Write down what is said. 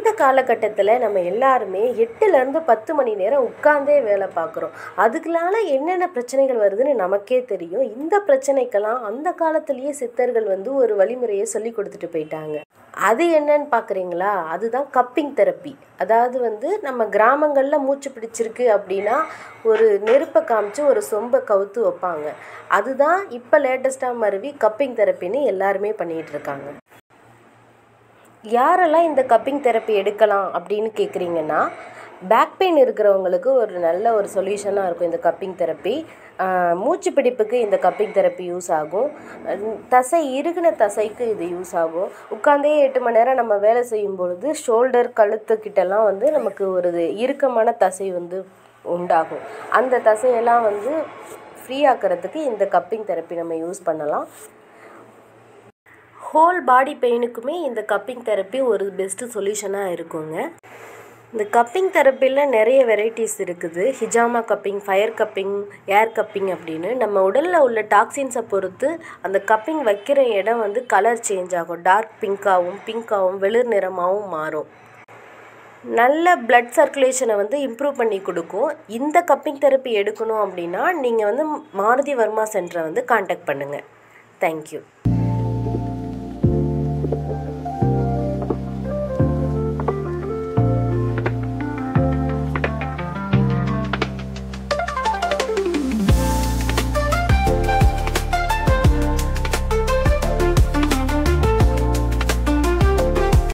இந்த காலகட்டத்தில் நம்ம எல்லாருமே 8லேருந்து 10 மணி நேரம் உட்கார்ந்தே வேலை பார்க்குறோம். அதுக்குனால என்னென்ன பிரச்சனைகள் வருதுன்னு நமக்கே தெரியும். இந்த பிரச்சனைக்கெல்லாம் அந்த காலத்திலேயே சித்தர்கள் ஒரு வழிமுறையை சொல்லி கொடுத்துட்டு போயிட்டாங்க. அது என்னன்னு பார்க்குறீங்களா? அதுதான் கப்பிங் தெரப்பி. அதாவது நம்ம கிராமங்களில் மூச்சு பிடிச்சிருக்கு அப்படின்னா ஒரு நெருப்பை காமிச்சு ஒரு சொம்பை கவுத்து வைப்பாங்க. அதுதான் இப்போ லேட்டஸ்ட்டாக மருவி கப்பிங் தெரப்பின்னு எல்லாருமே பண்ணிகிட்டு இருக்காங்க. யாரெல்லாம் இந்த கப்பிங் தெரப்பி எடுக்கலாம் அப்படின்னு கேட்குறீங்கன்னா, பேக் பெயின் இருக்கிறவங்களுக்கு ஒரு நல்ல ஒரு சொல்யூஷனாக இருக்கும் இந்த கப்பிங் தெரப்பி. மூச்சு பிடிப்புக்கு இந்த கப்பிங் தெரப்பி யூஸ் ஆகும். தசை இறுகின தசைக்கு இது யூஸ் ஆகும். உட்காந்தே 8 மணி நேரம் நம்ம வேலை செய்யும் பொழுது ஷோல்டர் கழுத்துக்கிட்டலாம் நமக்கு ஒரு இறுக்கமான தசை உண்டாகும். அந்த தசையெல்லாம் ஃப்ரீ ஆக்கிறதுக்கு இந்த கப்பிங் தெரப்பி நம்ம யூஸ் பண்ணலாம். ஹோல் பாடி பெயினுக்குமே இந்த கப்பிங் தெரப்பி ஒரு பெஸ்ட்டு சொல்யூஷனாக இருக்குங்க. இந்த கப்பிங் தெரப்பியில் நிறைய வெரைட்டிஸ் இருக்குது. ஹிஜாமா கப்பிங், ஃபயர் கப்பிங், ஏர் கப்பிங் அப்படின்னு. நம்ம உடலில் உள்ள டாக்ஸின்ஸை பொறுத்து அந்த கப்பிங் வைக்கிற இடம் கலர் சேஞ்ச் ஆகும். டார்க் பிங்காகவும் வெளிர் நிறமாகவும் மாறும். நல்ல பிளட் சர்க்குலேஷனை இம்ப்ரூவ் பண்ணி கொடுக்கும். இந்த கப்பிங் தெரப்பி எடுக்கணும் அப்படின்னா நீங்கள் மாருதி வர்மா சென்டரை கான்டாக்ட் பண்ணுங்கள். தேங்க்யூ.